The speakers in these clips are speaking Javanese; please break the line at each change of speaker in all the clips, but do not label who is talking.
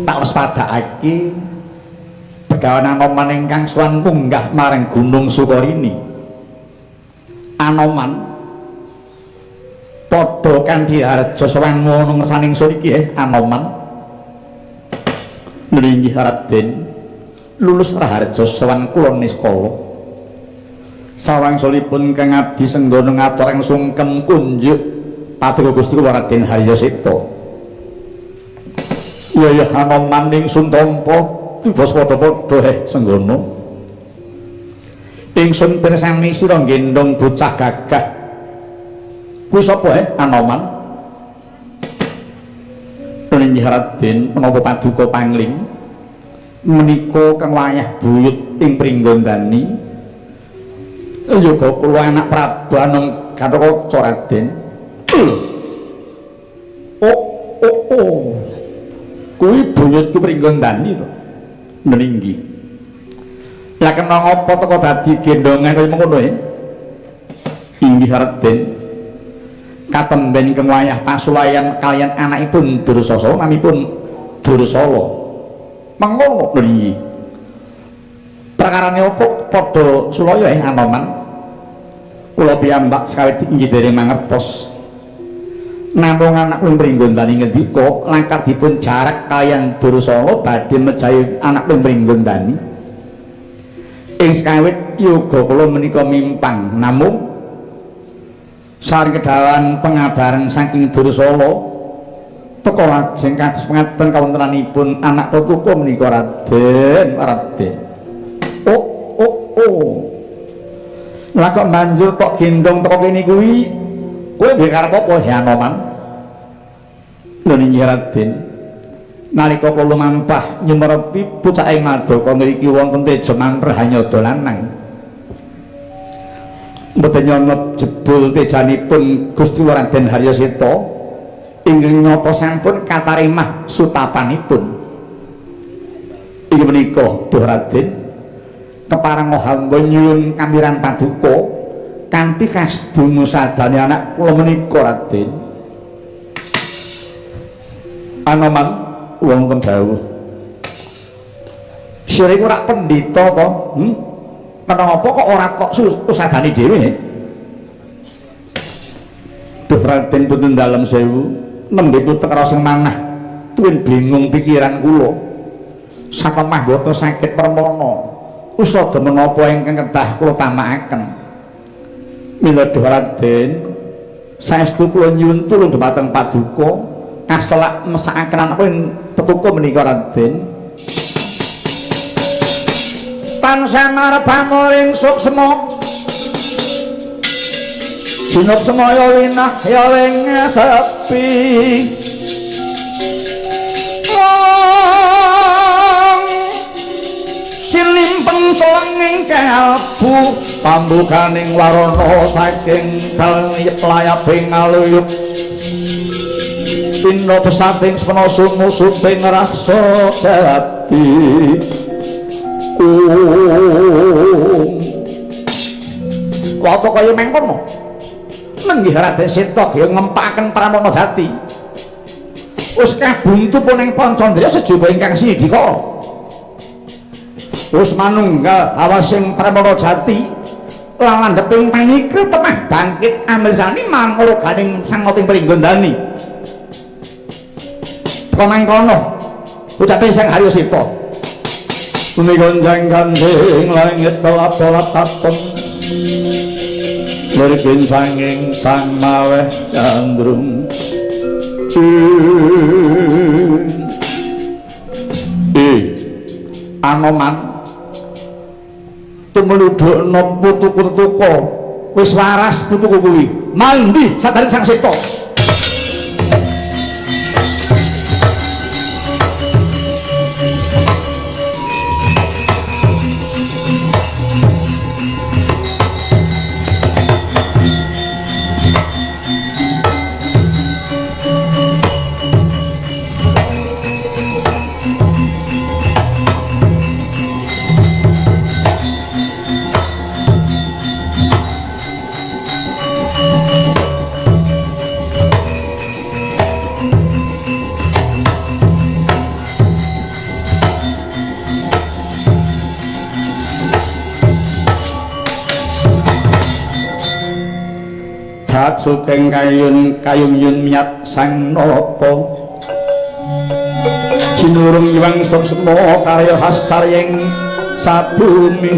Tak waspadakake begawan Anoman ingkang sowan munggah marang Gunung Sukorini. Anoman padha kanthi harja sowan ngono ngersaning ingsun iki Anoman. Nggih Raden, lulus raharja sowan kula niskala. Sawangsulipun kang abdi senggana ngaturang sungkem kunjuk paduka Gusti kula Raden Haryaseta. Ya Anoman ingsun tampa tibas padha-padha senggana. Ingsun pirsani sira gendong bocah gagah. Kuwi sapa Anoman? Nggih Raden, menapa paduka pangling menika kang wayah buyut ing Pringgondani. Yoga kula anak Prabu Anung Gatotkaca Raden. Oh. Kuwi buyutku Pringgondani to. Meninggi. Lah kena ngapa teko dadi gendongan kaya ngono Inggih Raden. Katemben keng wayah pasulayan kalian anakipun Dursala namipun Dursala. Mengkono lho nggih. Prakarane apa padha sulaya Anoman? Kula piyambak sekawit inggih dereng mangertos. Namung anak pun Pringgondani ngendika langkah dipun jarak kalian Dursala badhe mejahi anak pun Pringgondani. Ing sekawit yoga kula menika mimpang namung sareng kedawan pengabaran saking Dursala teka lajeng kados pengaten kawontenanipun anak putuku menika Raden. Oh. Lah kok banjur tok gendong teko kene kuwi kowe duwe karep apa Anoman? Lho nggih Raden. Nalika kula mampah nyumerepi pucak ing Madaka ngriki wonten teja manreh hanyada lanang. Mboten nyonot jebul tejanipun Gusti Raden Haryaseta inggih nyata sampun katarimah sutapanipun. Inggih menika Duh Raden keparang hamba nyuwun kamiran paduka kanthi kasdunu sadane anak kula menika Raden. Anoman wonten dawuh. Sira iku ora pendhita to? Kenapa kok ora kok usadani dhewe? Duh Raden punten dalem sewu, nembe putra sing manah tuwin bingung pikiran kula. Satemah boten sakit permana. Usada menapa ingkang kedah kula tamakaken. Mila Duh Raden, saestu kula nyuwun tulung dhumateng paduka kaselak mesakaken anak tetuku menika Raden. Tansah marepamuring suksma sinut semaya winah ya ing sepi silimpeng tulenging kalbu pambukaning warana saking layaping aluyuk pino pesating sepenuh suping rasa jati. Waktu kaya mengkono nenggih Raden Seta kaya ngempakaken pramana jati wis kabuntu pun ing Pancandra sejaba ingkang sinidika wis manunggal awasing pramana jati lan landheping panika temah bangkit amresani manguruganing sangoting Pringgondani mengkono ucape Sang Haryaseta Gunjang gandeng langit kelap-kelap tapen Lirikin sanging sang maweh candrung Anoman tumeludukna putuku-putuku wis waras putuku kuwi mandi sadari Sang Seta. saat sugeng kayung yun miyat sang nopo jinurung iwang sok semua karya khas caryeng sabumi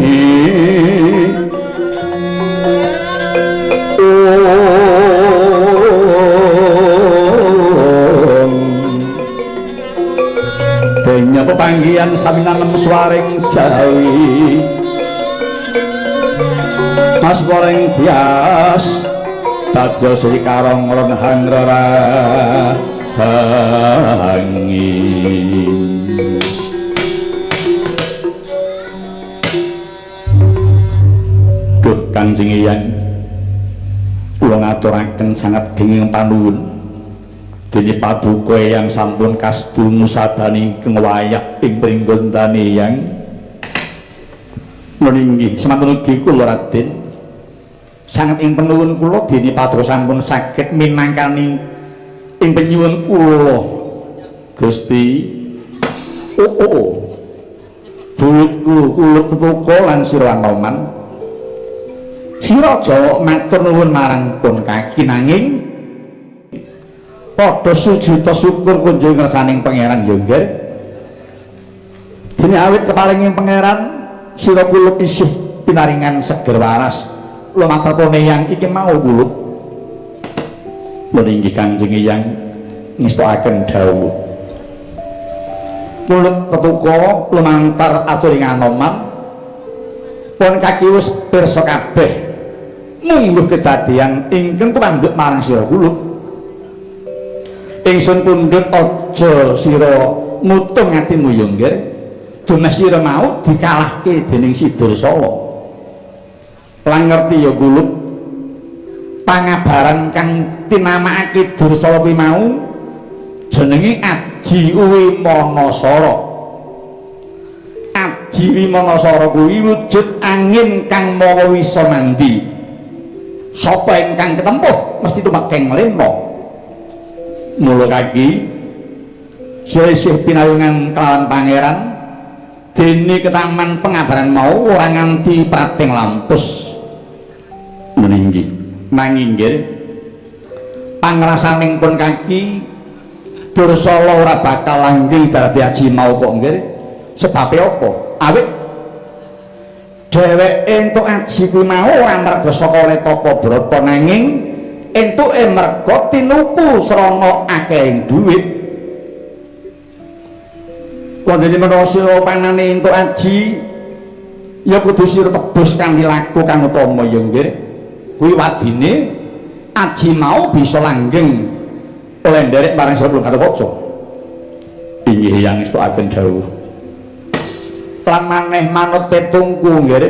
denya pepanggian saminanem suaring jawi mas goreng bias dadya sri karong renhang rarahangi duh Kanjeng Hyang kula ngaturaken sangat kenging panuwun dene paduka yang sampun kastungu sadaning wayah ing pringgon Dane Hyang meninggih semanten ugi kula Raden sangat ing penuwun kula dene paduka sampun saged minangkani ing penyuwun kula Gusti bulutku kulut petuka lan sira Anoman sira Jawa matur nuwun marang pun kaki nanging padha sujuta syukur kunjung ngersaning pangeran ya nggih dene awit keparenging pangeran sira kula isih pinaringan seger waras lumatapune yang iki mau kula meninggih Kanjeng Hyang ngestokaken dawuh kulit petuka lumantar aturing Anoman pun kaki wis pirsa kabeh mungguh kedadian ingkang tumandhut marang sira kula ingsun pundhut aja sira mutung atimu ya nggih dumes sira mau dikalahke dening si Dursala lan ngerti ya kula pangabaran kang tinamakake Dursala kuwi mau jenenge Aji Wimanasara. Aji Wimanasara kuwi wujud angin kang mawa wisa mandi. Sapa ingkang ketempuh mesti tumekeng lena. Mula kaki sisih pinayungan kelawan pangeran dene ketaman pengabaran mau ora nganti prateng lampus meninggih nanging nggih pangrasaning pun kaki Dursala ora bakal langgeng dadi aji mau kok nggih sebab apa awit dheweke entuk aji kuwi mau ora merga saka Letapa Brata nanging entuke merga tinuku srana akehing dhuwit wonten menawa sira panane entuk aji ya kudu sira tebus kanthi laku kang utama ya nggih kuwi wadine aji mau bisa langgeng oleh nderek marang sira kula kaca inggih yang istokaken dawuh lan maneh manut petungku nggih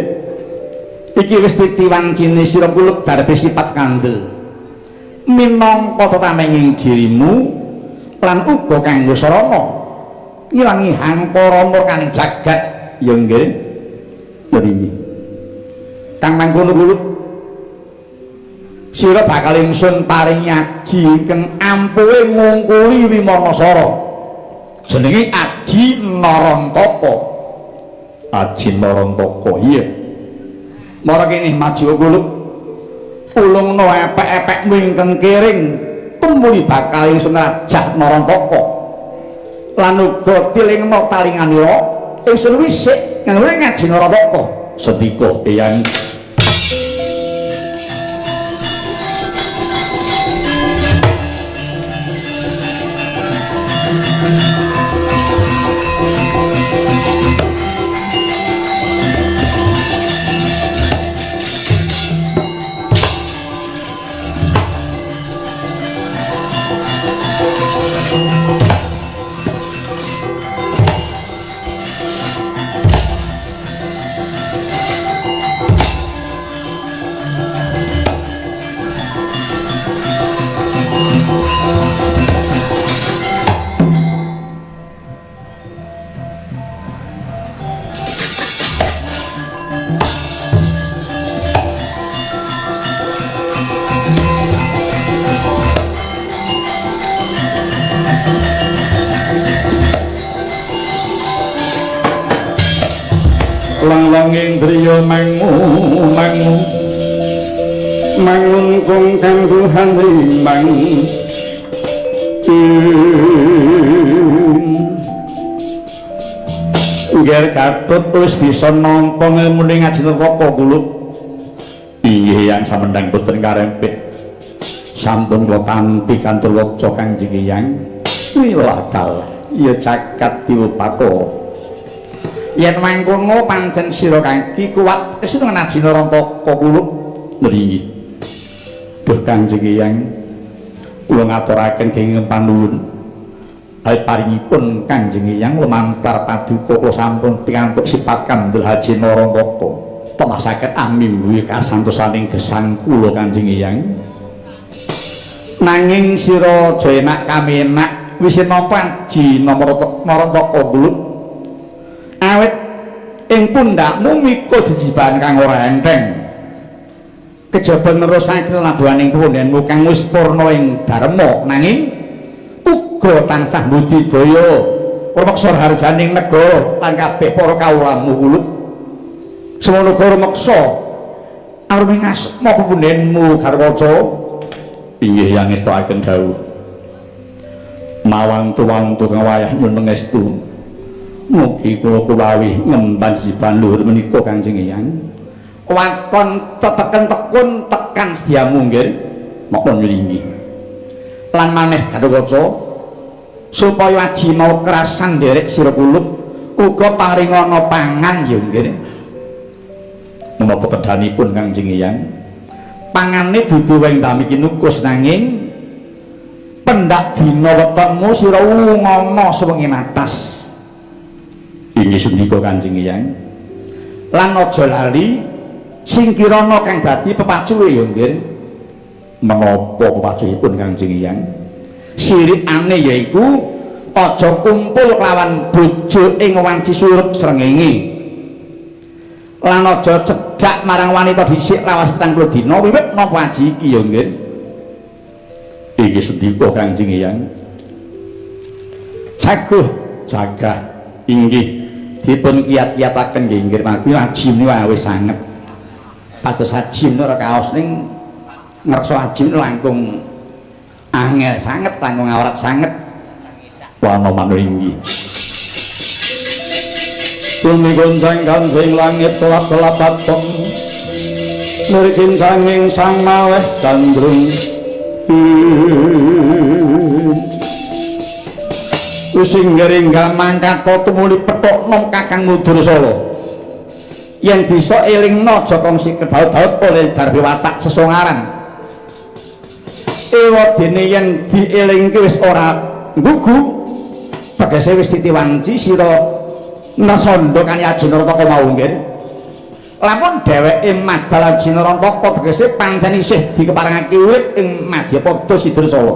iki wis titiwancine sira kula darbe sifat kandel minangka tetamenging dirimu lan uga kanggo sarana ngilangi hampara murkaning jagat ya nggih mriki kang mangkono kula sira bakal ingsun paringi aji ingkang ampuhe ngungkuli Wimanasara jenenge Aji Narantaka. Aji Narantaka iya mara kene maju kula ulungna epek-epekmu ingkang kering tumuli bakal ingsun rajah Narantaka lan uga tilingna talinganira ingsun wisik kanggo ngaji Narantaka sedika eyang lang-langing driya mangu
mangun kung kang Tuhan rimang
Ger Gatut wis bisa nampa ngilmune Ngajinataka kula. Inggih yang samendang boten karempit. Sampun kula tampi kantur waca Kanjeng Hyang. Wiladal ya caket diupako. Yen mangkono pancen sira kaki kuat wis tengen Ngajinataka kula. Nggih. Duh Kanjeng Hyang kula ngaturaken kenging panuwun. Hal paringipun Kanjeng Hyang lumantar paduka kula sampun pikantuk sipat kandel Haji Narantaka temasaken amimbuhe kasantosaning gesang kula Kanjeng Hyang. Nanging sira aja enak kamenak wis nampa Haji Narantaka kula. Awit ing pundhakmu mika jejiban kang ora enteng. Kejaba nerusake labuhaning pundhenmu kang wis purna ing dharma nanging uga tansah budidaya rumeksa harjaning negara lan kabeh para kawulamu kula semono uga rumeksa arupi ngasma pepundhenmu Garwaca. Inggih yang ngestakaken dawuh mawantu-wantu kang wayah nyuwun pangestu mugi kula kuwawi ngemban siban luhur menika Kanjeng Hyang waton teteken tekun tekan sediamu nggih mongkon nglinggi lan maneh Garwaca supaya aji mau kerasan derek sira kulup uga paringana pangan ya nggih menapa pedhanipun Kanjeng Hyang pangane dudu wing tami kinukus nanging pendak dina wetonmu sira ngono sewengin atas inggih sendika Kanjeng Hyang lan aja lali singkirana kang dadi pepacuhe ya nggih menapa pepacuhipun Kanjeng Hyang sirikane yaiku aja kumpul kelawan bojo ing wanci surup srengenge lan aja cedhak marang wanita dhisik lawas 70 dina wiwit napa aji iki ya nggih iki sendika Kanjeng Hyang saguh jaga inggih dipun kiyat-kiyataken nggih nggih mangke aji menika wis sanget pados aji menika kaos ning ngersa aji langkung angel sanget langkung awrat sanget wana manunggi bumi goncang kancing langit kelap-kelap patong merikin sanging sang maweh gandrung using geringga mangkat tumuli petok nom kakang mudur solo yang bisa elingno jokong si kedaut-daut oleh darbi watak sesongaran ewa dene yen dielingke wis ora gugu tegese wis titiwanci sira nasandha kani Haji Narantaka mau nggih lamun dheweke madhal Haji Narantaka tegese pancen isih dikeparengake urip ing Madyapada Sidrasala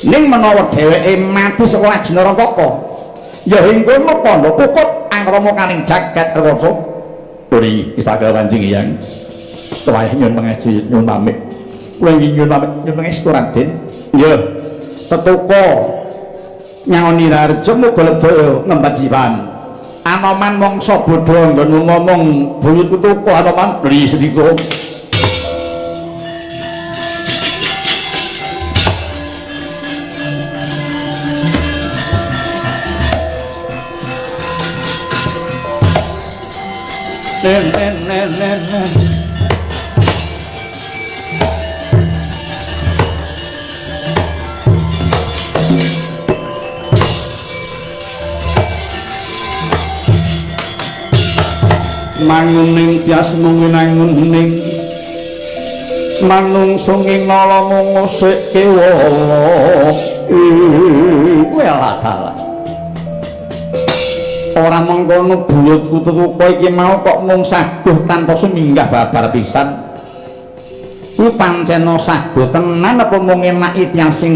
ning menawa dheweke mati saka Haji Narantaka ya ing kono tandha pukut angrama kaning jagat Garwaca uri istaka Kanjeng Hyang wayah nyuwun pangestu nyuwun pamit kula ingin nyuwun pangestu Raden. Nggih. Tetuka nyangoni Raharja muga lebaya ngemban jiban. Anoman mangsa bodho nggonmu ngomong buyut tetuka anoman beli sedika. Nen. Manguning tias munginanguning manungsung ing nala mungusik kewala welah ora mengkono bulut tetuka iki mau kok mung saguh tanpa suminggah babar pisan kuwi pancen saguh tenan apa mung enaki tiyang sing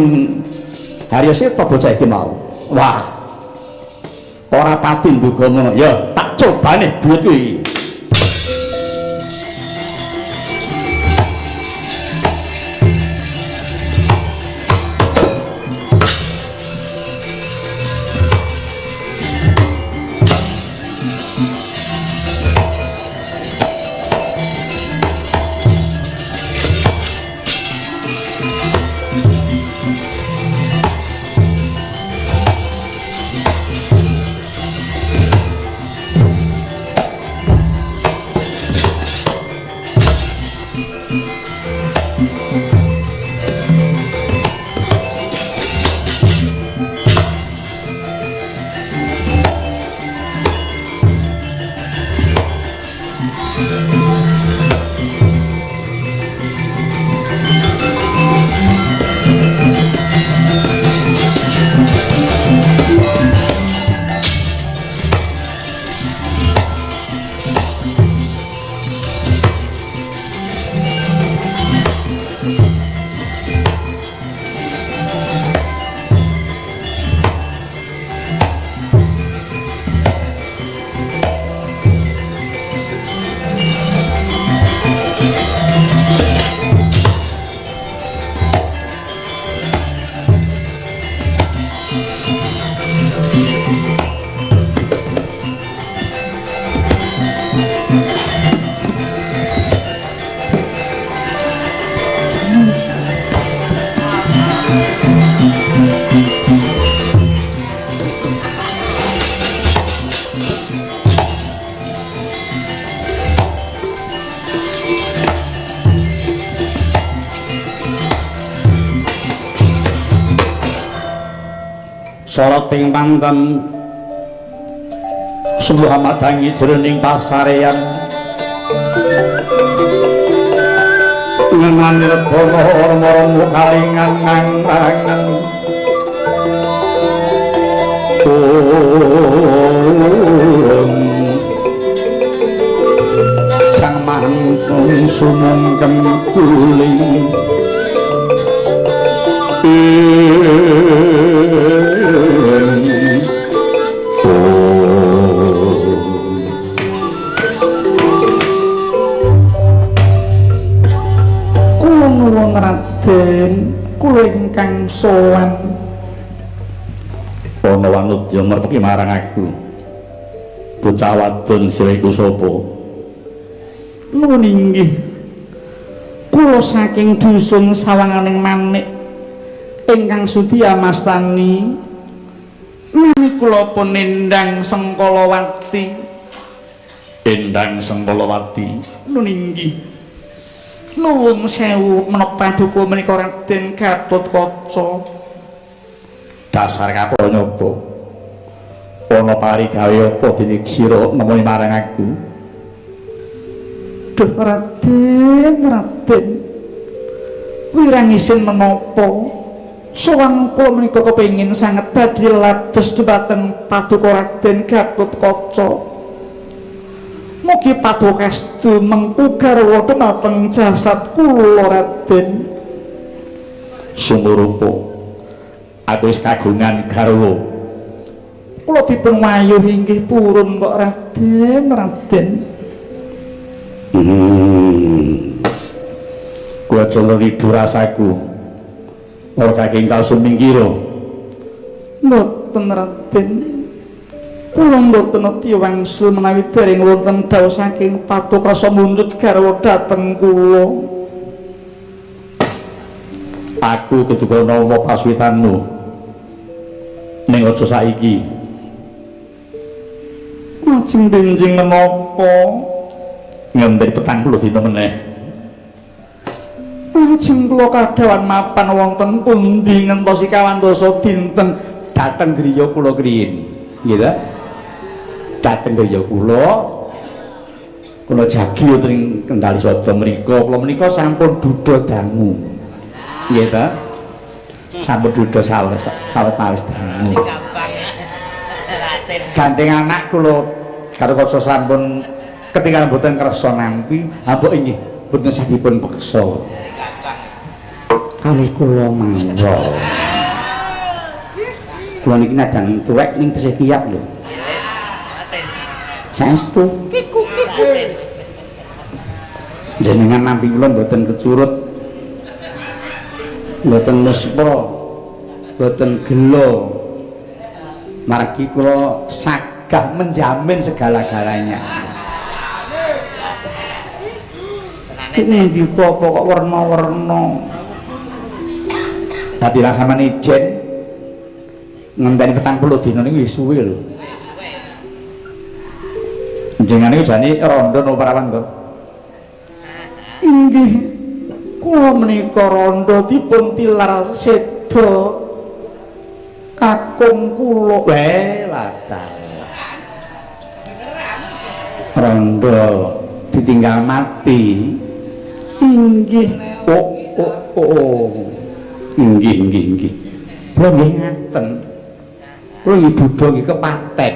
Haryasita bocah iki mau wah ora pati nduga ngono ya tak cobane duit kuwi soroting panten suluh madangi jroning pasarean ngenani rebono ormo-ormo kalingan ngangrangan sang mantun sumungkem kuling kula nuwun Raden kula ingkang sowan ana wanudya merpeki marang aku bocah wadon sira iku sapa nuwun inggih kula saking dusun Sawanganing Manik ingkang sudya mastani nami kula pun Endang Sengkalawati Endang Sengkalawati nuwun inggih nuwun sewu menapa paduka menika Raden Gatotkaca dasar kapal nyoba ana parigawe apa dene sira nemoni marang aku duh Raden wirang isin menapa sowan kula menika kepengin sanget badhe lados dhumateng paduka Raden Gatotkaca mugi paduka estu mengku garwa dhumateng jasad kula Raden sumurupa aku wis kagungan garwa kula dipun wayuh inggih purun kok Raden kula jono ridu rasaku ora kakengkal sumingkira mboten Raden kula mboten ati wangsul menawi dereng wonten dawuh saking paduka samundhut garwa dhateng kula aku keduga nawa paswitanmu ning aja saiki lajeng benjing menapa ngembek 40 dina meneh lajeng kula kadhawan mapan wonten pundi ngentosi kawandasa dinten dhateng griya kula kriyin nggih ta dhateng griya kula jagi wonten Kendali Sada mriku kula menika sampun duda dangu nggih ta sampun duda sawetawis dangu gandeng anak kula karo kaca sampun ketika mboten kersa nampi mbok inggih mboten sagipun peksa kalih kula mawon kula niki nadang tuwek ning tesih kiyak lho saestu jenengan nampi kula mboten kecurut mboten mespa mboten gelo margi kula sagah menjamin segala-galanya ini di kok warna-warna tapi rasanya ijen ngenteni 40 dina ini suwi lho jenengan iki jane rondo napa prawan to inggih kula menika rondo dipun tilar seda kakung kula rondo ditinggal mati inggih inggih kula nggih ngaten kula nggih Buddha nggih kepaten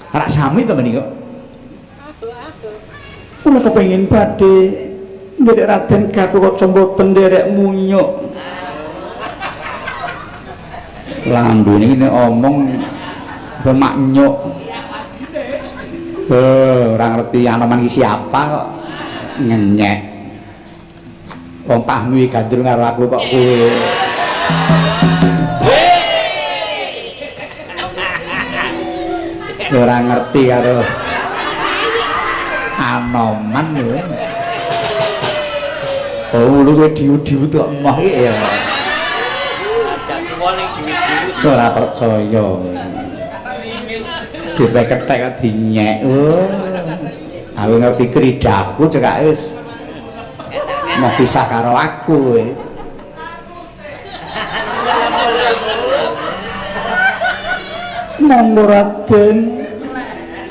rak sami to menika kula kepengin badhe nderek Raden Gatotkaca mboten nderek munyuk lambene iki nek omong semak nyuk ora ngerti Anoman iki siapa kok ngenyek wong pahmi gandrung karo aku kok kowe ora ngerti karo Anoman lho oh lu kowe diu-diu tok emoh iki ya ora percaya dhewe kethek kok dinyek aku ngerti kridaku cekak wis mau pisah karo aku Monggo Raden.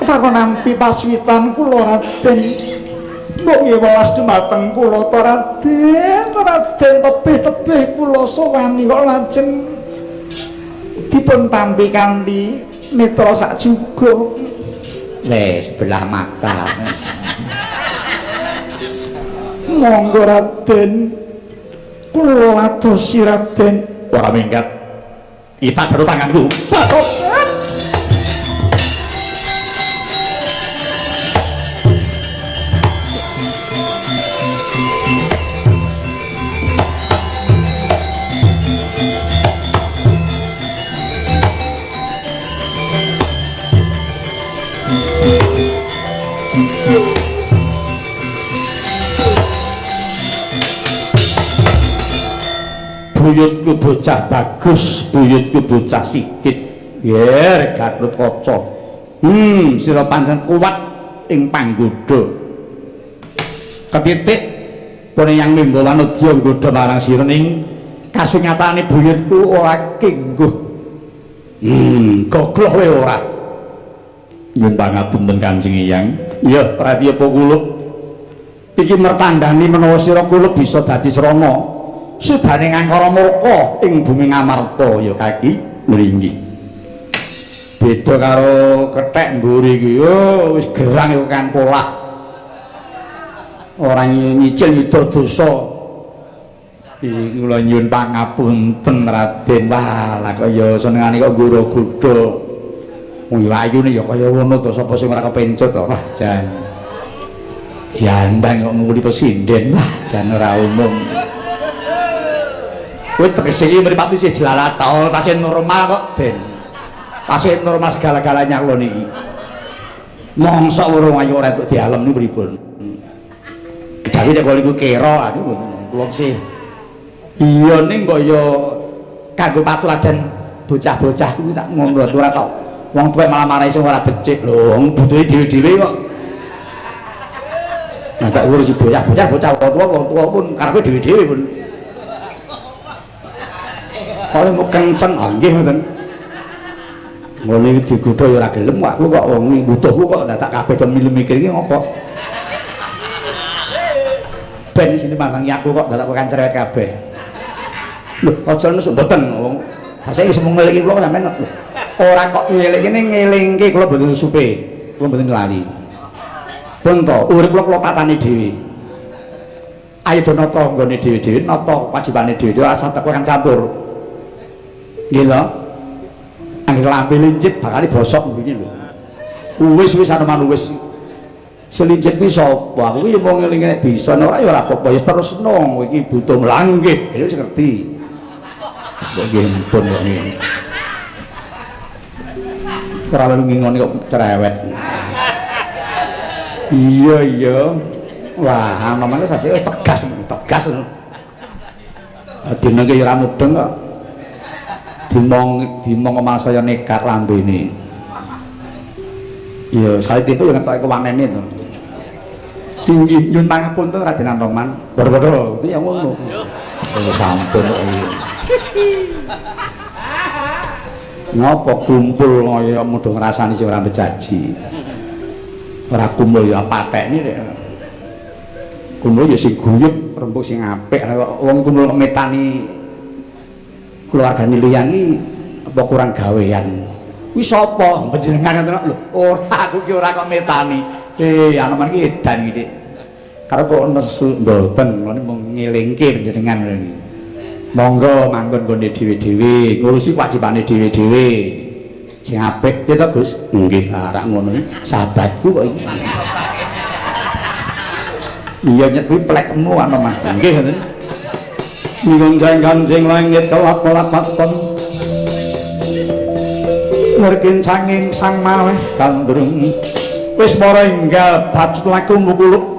Takon nampi paswitan kula Raden. Mbok ngewas dumateng kula to Raden. Raden tebih-tebih kula sowani kok lajeng dipun tampi kanthi netra sak juga. Le sebelah mata. Monggo Raden. Kula adosi Raden. Ora minggat. Kita jero tanganku. Buyutku bocah bagus, buyutku bocah sikit. Yer Gatut Kaca. Sira pancen kuat ing panggoda. Ketitik pun yang mimba wanudya nggodha marang sira ning kasunyatane buyutku ora kengguh. Gogloh wae ora. Nyuwun pangapunten Kanjeng Eyang. Ya, Radya Kulup. Iki mertandani menawa sira kulup bisa dadi srana. Sudane ngangkara murka ing bumi Ngamarta ya kaki mringgi. Beda karo kethek mburi iki wis gerang iku kan polah. Ora nyicil yuda dosa. Iki kula nyuwun pangapunten Raden. Wah, lah kaya senengane kok nggura godha. Wong ya ayune ya kaya ngono to sapa sing ora kepencut to. Wah, jan. Diandang kok nguli pesinden. Wah, jan ora umum. Kowe tegese iki mripate sih jelalat ta tasih normal kok ben. Tasih normal segala-galanya kula niki. Mongso urung ayu ora entuk dialem niku pripun. Kejawi nek kula iku kira aduh kula sih. Iya ning kok ya kanggo patuladan bocah-bocah kuwi tak ngono ora tok. Wong tuwek malah marahi sing ora becik lho, wong butuhe dhewe-dhewe kok. Nah tak urus bocah-bocah wong tuwa pun karepe dhewe-dhewe pun. Kalau mau kenceng, nggih ngoten. Mulai digodha ya ora gelem aku kok wong butuhku kok tak kabeh don milu mikir iki ngopo. Ben sini mangkang aku kok tak kan cerewet kabeh. Lho, aja nesuk mboten wong. Asih iso ngelingi kula sampean. Ora kok ngelingke ngelingke kula mboten supe. Kula mboten lali. Pun to, urip kula tatani dhewe. Ayo do nata nggone dhewe-dhewe, nata wajibane dhewe, ora usah teko kan campur. Nggih to. Angger lambe lincip bakal bosok mriki lho. Wis anoman wis. Selincip ki sapa? Aku ki mau ngelingi nek bisa ora ya ora apa-apa ya terus nong iki butuh mlanggih. Dhewe wis ngerti. Kok nggih pun kok niki. Ora lalu ngingoni kok cerewet. Iya. Wah, anoman wis tegas. Dina ki ora mudeng kok. Dimong kemal saya nekat lambene. Iya, sekali tempo yo ngetok kewanene to. Inggih nyuwun pangapunten Raden Anoman. Boro-boro iki ya ngono. Oh sampun kok iki. Ngopo kumpul kaya mudho ngrasani sing ora bejaji. Ora kumpul ya patekne rek. Kumpul ya sing guyub, rembug sing apik. Wong kumpul metani keluargane liyan iki apa kurang gawean. Kuwi sapa? Panjenengan ngoten lho. Ora aku ki ora kok metani. Anoman ki edan iki, Dik. Karo kok nesu mboten, mung ngelingke panjenengan iki. Monggo manggon nggone dhewe-dhewe, ngurusi kewajibane dhewe-dhewe. Sing apik to, Gus? Nggih, rak ngono iki. Sahabatku kok iki. Iya nyet kuwi plekmu Anoman. Nggih ngoten. Minung Kanjeng langit kelap-kelapaton Ngerkin sanging sang maweh kandrung wis para enggal bacut laku mukulup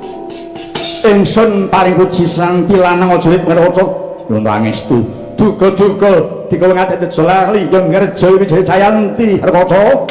ingsun paring puji sang tilanang aja ngeroco nyuwun pangestu duga-duga dikawengake tejo lali yen ngerjo Wijaya Jayanti Harkaca.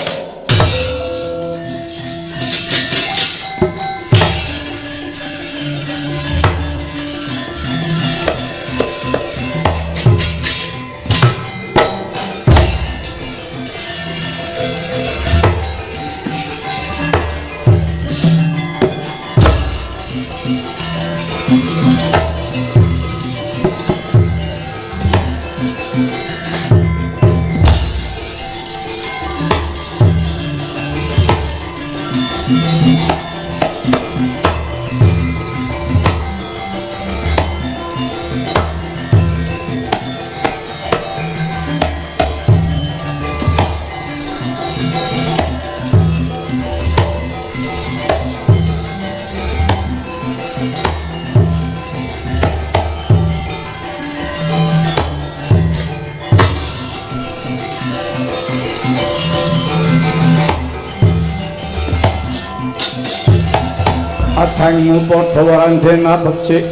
adangmu padha warandena becik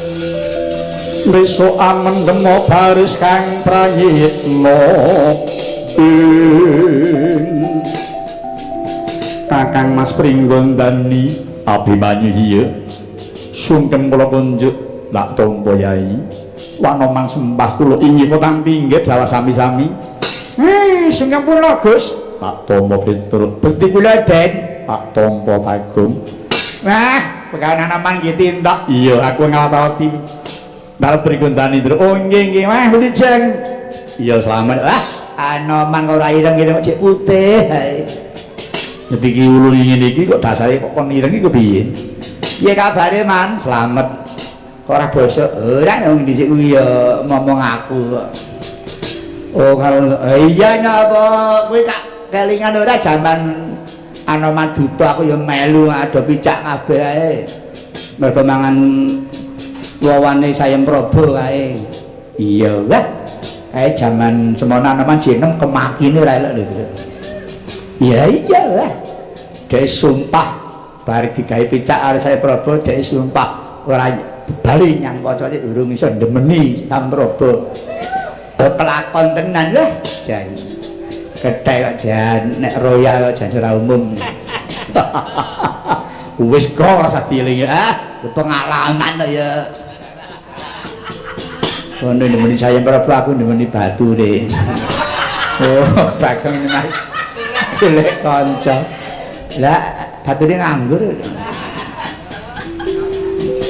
besok amendemo baris kang prayitna Kakang Mas Pringgondani
Abimanyu iya sungkem kula kunjuk tak tampa yai wanomang sembah kula inggih potang pinggir dalah sami-sami
sungkem kula Gus
tak tampa piturut bekti kula Den tak tampa Bagong
wah pekanan aman ki tindak
iya aku ngatoti dal Pringgondani oh nggih wah Lijeng iya selamat
Anoman ora ireng-ireng cek putih
jadi ki ulun ingin iki kok dasare kok kon ireng iki piye
piye kabare Man selamat kok ora basa ora wong dhisik kuwi ya ngomong aku kok oh karo iya napa kuwi tak kelingan ora jaman Anoman duta aku ya melu ado picak kabeh ae mergo mangan wawane Sayem Prabu kae iya wah kae jaman semono Anoman jenem kemakine ora elok lho iya lah dia sumpah bari digawe picak karo Sayem Prabu dia sumpah ora bali nyang kocone urung iso ndemeni Sayem Prabu kelakon tenan lah jan gethek kok jan nek royal kok jan ora umum wis kok rasa dieling pengalaman ya ngono ndemeni Sayem Prabu aku ndemeni batu deh oh Bagong menawa golek kanca. Lah batune nganggur.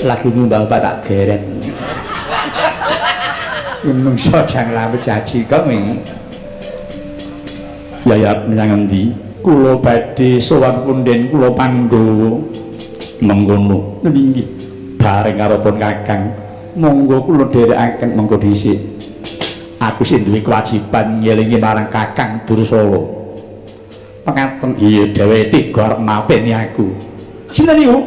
Lagi nyumbang tak geret. Menungso jang lambet jaji kok wingi.
Yayat menyang endi? Kula badhe sowan punden kula Pandhawa. Mengkono nggih. Bareng karo pun Kakang, monggo kula dherekaken monggo dhisik. Aku sing duwe kewajiban ngelingi marang Kakang Dursala. Pengaten iya dhewe tiga arep mapeni aku. Sinten niku?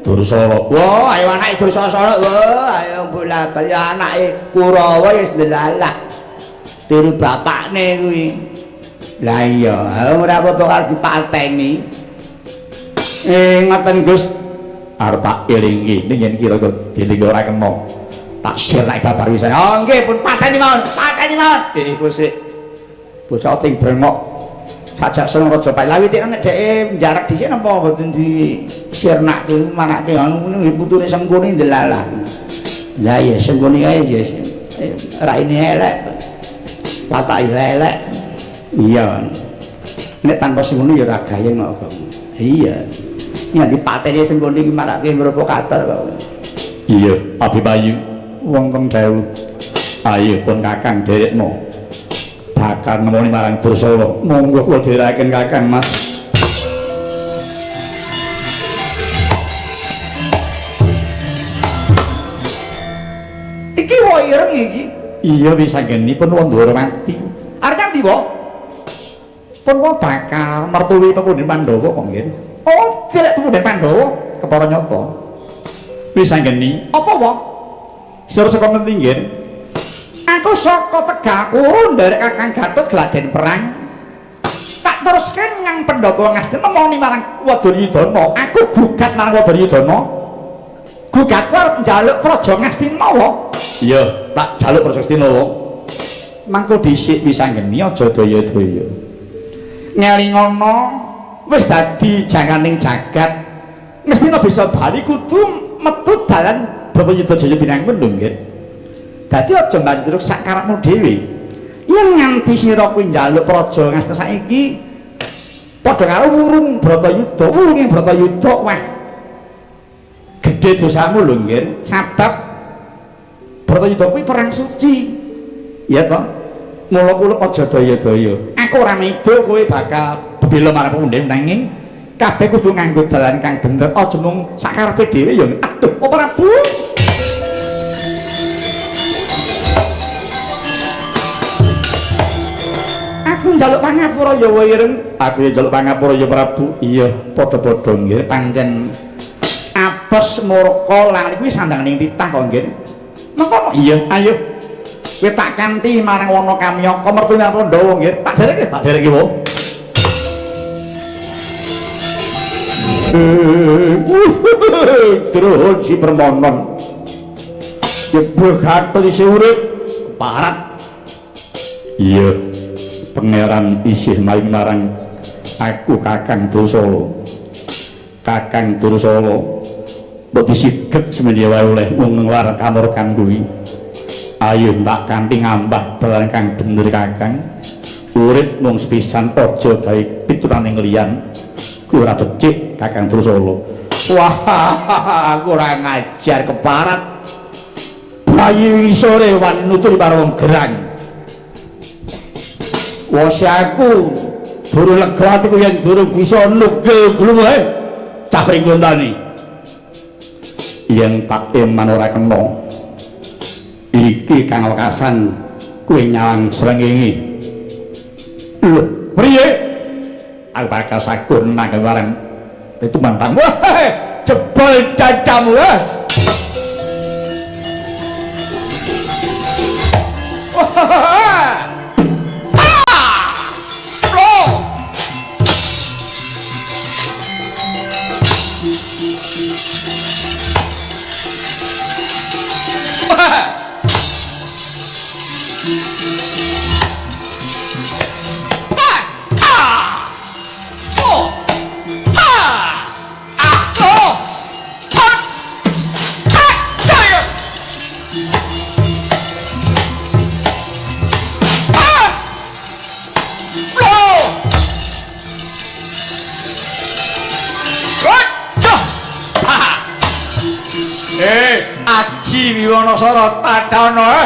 Dursala.
Wah, ayo anake Dursala. Wah, ayo bola-bali anake Kurawa wis ndelalah. Tiru bapakne kuwi. Lah iya, ora apa-apa karo dipateni.
Ngoten Gus. Arep tak elingi ning kira-kira dilingi ora kena. Tak sirnake babar wisan.
Oh nggih, pun pateni mawon. Pateni mawon.
Iku sik bocah ting brengok. Sajak seneng raja Pak Lawi nek dhek jarak dhisik napa mboten disirnake manake anu ngene putune Sengkuni ndelalah.
Lah ya Sengkuni kae ya raine elek. Watak elek. Iya. Nek tanpa Sengkuni ya ora gayeng kok. Iya. Nganti patene Sengkuni iki marake provokator kok.
Iya, Abimanyu wonten dawuh. Ayo pun Kakang derekno. Bakal nemoni marang Dursala. Monggo kula dherekaken Kakang Mas.
Iki wae ireng iki.
Iya wis anggenipun Wandara mati.
Arep nganti wae?
Pun wae bakal mertuwi pepunden Pandhawa kok nggih.
Oh, dilek pepunden Pandhawa
Kepara nyata. Wis anggeni.
Apa wae?
Sira saka ngendi nggih?
Aku saka Tegaku nderek Kakang Gatot gladen perang. Tak teruske nyang Pandhawa Ngastina nemoni marang Wadanyudana. Aku gugat marang Wadanyudana. Gugatku arep njaluk Praja Ngastina wae.
Iya, tak jaluk Praja Ngastina wae. Mangko dhisik wis anggeni aja daya-daya.
Ngelingono wis dadi janganing jagat. Ngastina bisa bali kudu metu dalan Bratayuda pinangun lho nggih. Dadi aja banjur sak karepmu dhewe. Yen nganti sira kuwi njaluk Praja Ngastina saiki padha karo wurung Bratayuda, wurunge Bratayuda wah. Gedhe dosamu lho nggih. Sabab Bratayuda kuwi perang suci. Ya toh? Mula kula aja daya-daya. Aku ora medo kowe bakal bela marang pemunden nanging kabeh kudu nganggo dalan kang bener. Aja mung sakarepe dhewe ya. Aduh, apa Prabu? Aku njaluk pangapura ya wae ireng.
Aku ya njaluk pangapura ya Prabu. Iya, padha-padha nggih.
Pancen apes murka lali kuwi sandang ning titah kok nggih. Mengko
iya,
ayo. Kowe tak kanthi marang wana Kamyaka mertune Pandhawa nggih. Tak dereke wae.
Terus si permonon jebul Gatot isih urip parat. Iya, pangeran isih maring marang aku Kakang Dursala. Kakang Dursala mbok disigek semene wae oleh wong nglar kamurkan kuwi. Ayo tak kanthi ngambah dalan kang bener Kakang. Urip mung sepisan aja gawe pituraning liyan. Ku ora becik Kakang Dursala. Wah, kurang ajar keparat. Bayi sore wan nutur karo wong gerang. Wes aku durung lega atiku yen durung bisa nugel glung ae. Cah pringgondani. Yen tak eman ora kena. Iki kang wekasan kowe nyawang srengenge. Lho, priye? Aku bakal sagun nang bareng itu mantan. Wah, jebol dadamu ah. Aji Wiwanasara Tadana.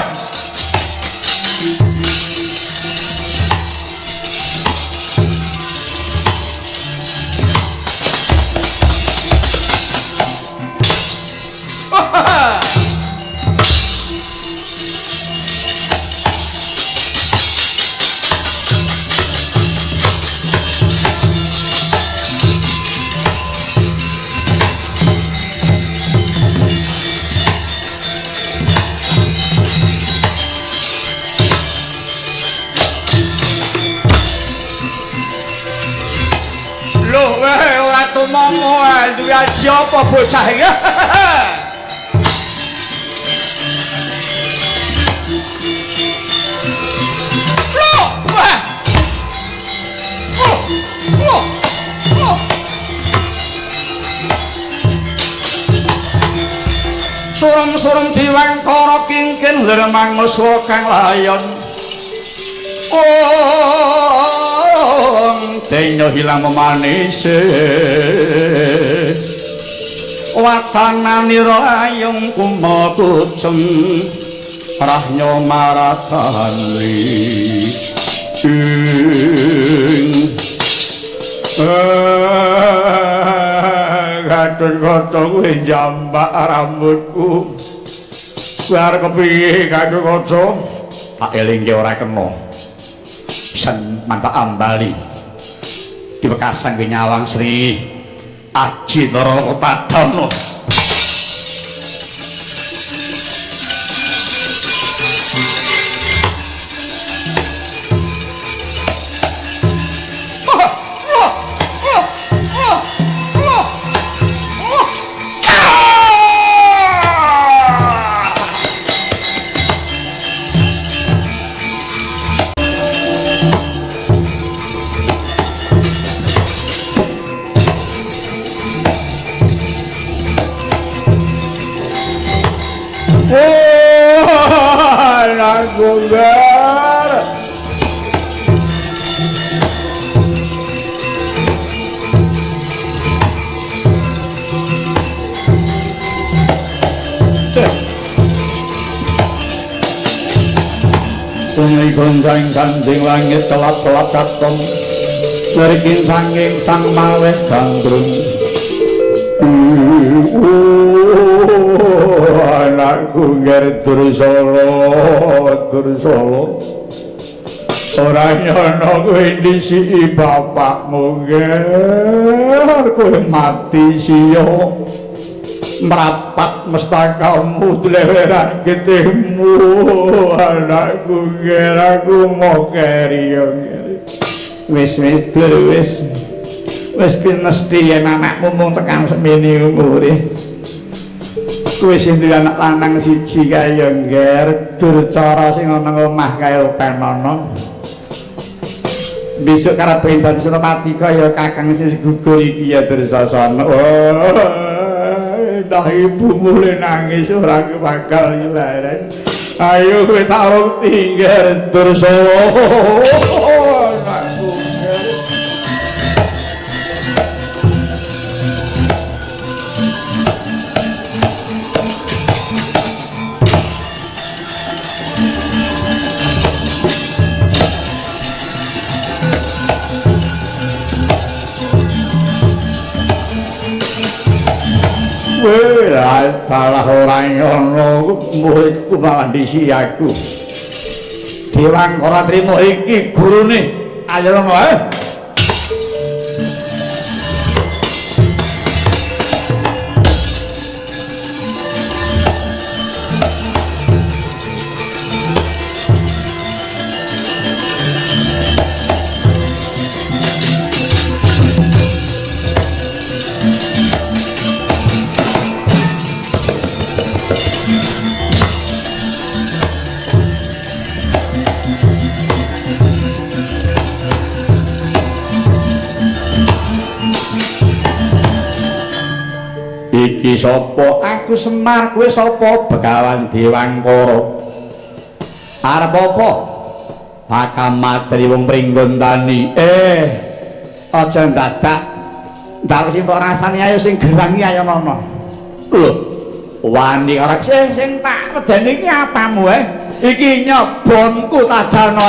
Momo duwe aji apa bocah iki? Surum-surum diwengkara kingkin lermangus kang layon. Denya hilang memanis watananira ayung kumakuceng rahnya maratani Gatot Kaca kowe jambak rambutku biar kepiye Gatot Kaca tak elingke ora kena pisan mantak ambali di Wekasan ke Nyawang Sri Aji Ndara Tadana. Gunggar Tungi gonjang ganding langit telap-telap katon Ngerikin sanging sang maweh gandrung Anakku Ger Dursala ora nyono kowe ndisiki bapakmu Ger kowe mati sia mrapat mestakamu dileweran getihmu anakku Ger aku mau keri wis wis pinesti yen anakmu mung tekan semene umure. Kowe sing duwe anak lanang siji kae ya ngger durcara sing ana omah kae penono. Besok karepe dadi senopati kaya kakang sing gugur iki ya Dursasana. Dah ibumu le nangis ora bakal ilaran. Ayo kowe tak rong tinggal Dursala. Salah orang ngono muridku malah disi aku. Dewangkara trimo iki gurune. Ayo ngono ae. Iki sapa? Aku Semar. Kowe sapa? Begawan Dewangkara. Arep apa? Bakal matri wong Pringgondani. Aja dadak. Ndak sing tok rasane ayo sing gerangi ayo nono. Lho, wani ora sing tak wedeni iki apamu Iki nyobonku tadano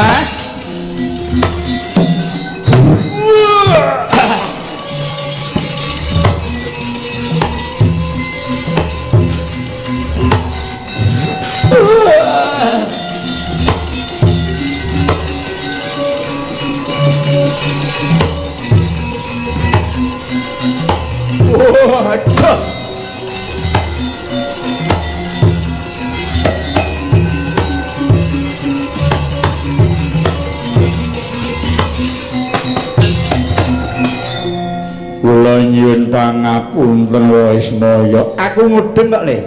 Kula nyuwun pangapunten Wismaya. Aku mudeng kok, Le.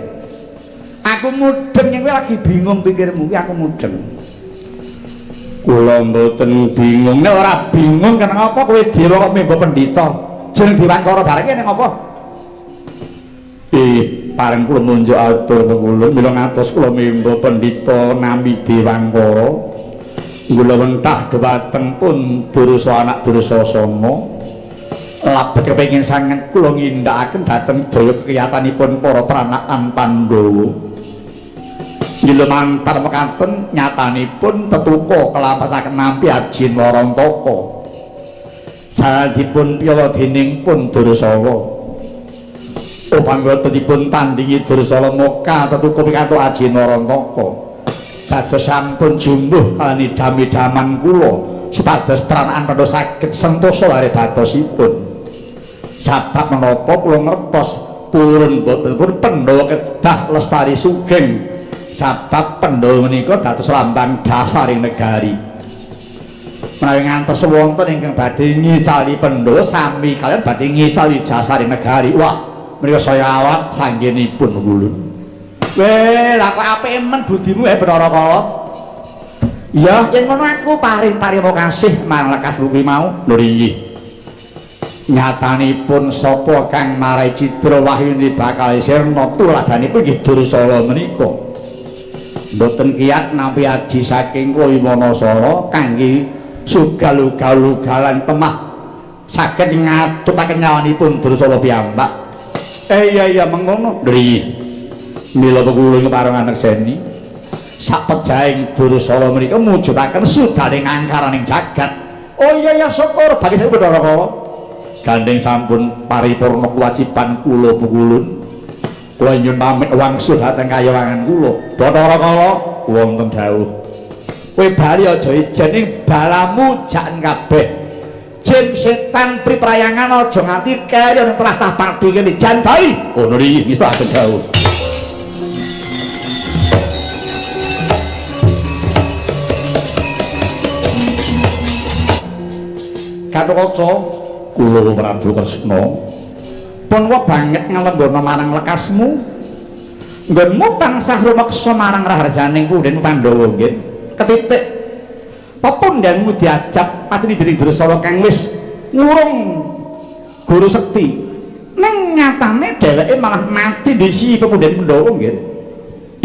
Aku mudeng yen kowe lagi bingung pikirmu ki aku mudeng. Kula mboten bingung. Nek ora bingung kenapa kowe dewa kok mimba pendhita? Jeneng Dewangkara bareng ning apa? Pareng kula munjuk atur kula mila ngatos kula mimba pendhita nami Dewangkara. Kula wentah dhumateng pun Dursa anak Dursasana. Labet kepengin sanget kula ngindakaken dhateng daya kekiyatanipun para pranakan Pandhawa. Nggih mantar mekaten nyatanipun tetuka kelampasaken nampi Ajin Warantaka. Jaladipun piyala dening pun Dursala. Upambotenipun tandingi Dursala moka tetuka pikantuk Ajin Warantaka. Dados sampun jumbuh kaliyan idam-idaman kula supados pranakan Pandhawa saged sentosa lare batosipun. Sabab menapa kula ngertos purun boten pun Pandhawa kedah lestari sugeng. Sabab Pandhawa menika dados lambang dasaring negari. Menawi ngantos wonten ingkang badhe ngicali Pandhawa sami kaliyan badhe ngicali dasaring negari. Wah, menika saya awat sanggenipun kula. Lah kok apike men budimu Bathara Kala? Ya, yen ngono aku paring tarima kasih marang lekas buki mau. Lho nggih. Nyatanipun sapa kang marai Cidra Wahyuni bakal sirna tuladanipun nggih Dursala menika. Mboten kiyat nampi aji saking kula Wimanasara kangge sugal-ugal-ugalan temah saged ngatutaken nyawanipun Dursala piyambak. Iya mengono. Nggih. Mila kula ngepareng anak seni sak pejaing Dursala menika mujudaken sudaning angkaraning jagat. Oh iya syukur bagi saya Bathara Kala. Gandeng sampun paripurna kewajiban kula pukulun. Kula nyuwun pamit wangsul dhateng kayawangan kula. Bathara Kala wonten dawuh. Kowe bali aja ijen ing balamu jaken kabeh. Jin setan priprayangan aja nganti kaya ning tlatah Pardhi kene jan bali. Ngono iki wis tak dawuh. Gatotkaca kula Prabu Kresna pun banget ngalendana marang lekasmu nggonmu tansah rumeksa marang raharjaning Punden Pandhawa nggih ketitik pepundhenmu diajab patine dening Dursala kang wis ngurung Guru Sekti ning nyatane dheweke malah mati disi Punden Pandhawa nggih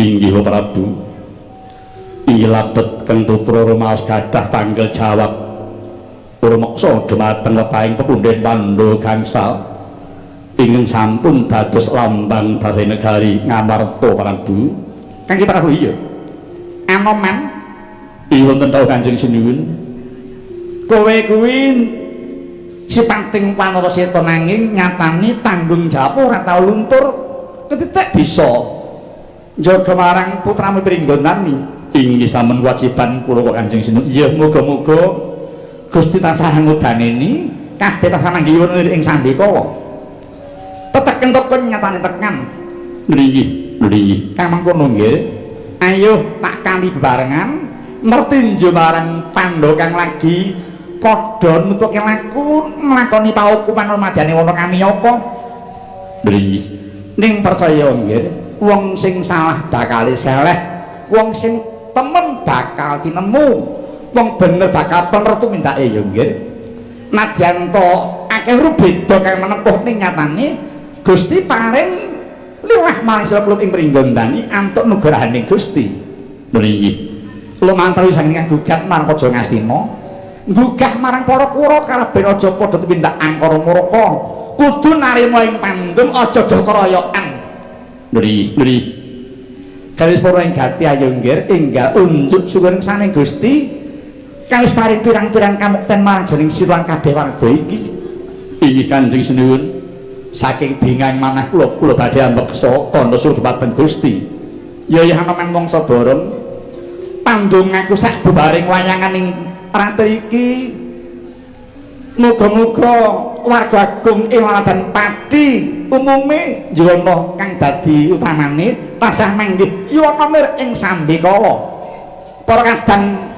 inggih Prabu inggih labet kang putra rumaos gadah tanggal jawab rumeksa dhumateng wetahing Punden Pandhawa gangsal ingin sampun dados lambang Basa Negari Ngamarta Prabu Kanjeng Prabu iya Anoman iya wonten tau Kanjeng Sinuwun kowe kuwi sipating panaraseta nanging nyatani tanggung jawab ora tau luntur ketitik bisa njaga marang putramu Pringgonani inggih sampun kewajiban kula kok Kanjeng Sinuwun iya muga-muga Gusti tansah ngudaneni kabeh tansah manggiwun ing Sandikala tekan tekun nyatane tekan nggih kang mangkono nggih ayo tak kali bebarengan mertinju marang Pandhawa kang lagi padha nutuke laku nglakoni paukuman ramadhane wana kamiyaka nggih ning percaya nggih wong sing salah bakal seleh wong sing temen bakal tinemu wong bener bakal penertu mindake ya nggih nadyan to akeh rubeda kang menempuh ning nyatane Gusti paring liwah marang sira kula ing Pringgondani antuk nugrahaning Gusti. Nggih. Lumantar saking gugat marang Praja Ngastina, nggugah marang para kura kabeh aja padha tumindak angkara murka. Kudu narima ing pandum aja doh keroyokan. Nggih. Kawis para ing gati ayo nggih enggal unjuk syukur saning Gusti. Kawis paring pirang-pirang kamukten marang jeneng sira kabeh warga iki. Inggih Kanjeng Sinuwun. Saking bingang manah kula badhe ambeksa tandha suruh dhumateng Gusti ya Anoman mangsa bareng pandung aku sak bebaring wayangan ing ratri iki muga-muga warga agung ing Waladan Pati umume njrono kang dadi utamane tansah manggih yuwana mir ing Sandikala para kadang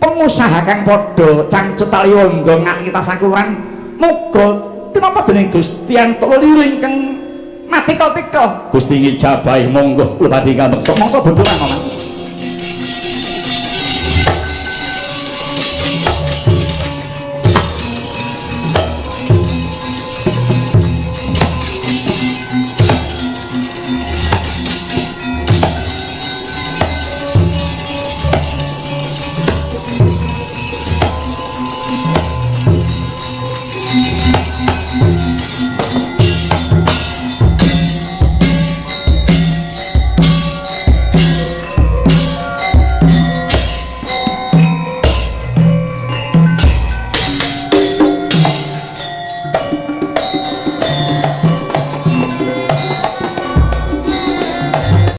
pengusaha kang padha cangcut tali wanda ngak kita sakuran muga tinapa dening Gusti antuk liring kang mati kok Gusti ngijabahi monggo kula badhe ngambeksa mangsa bendungan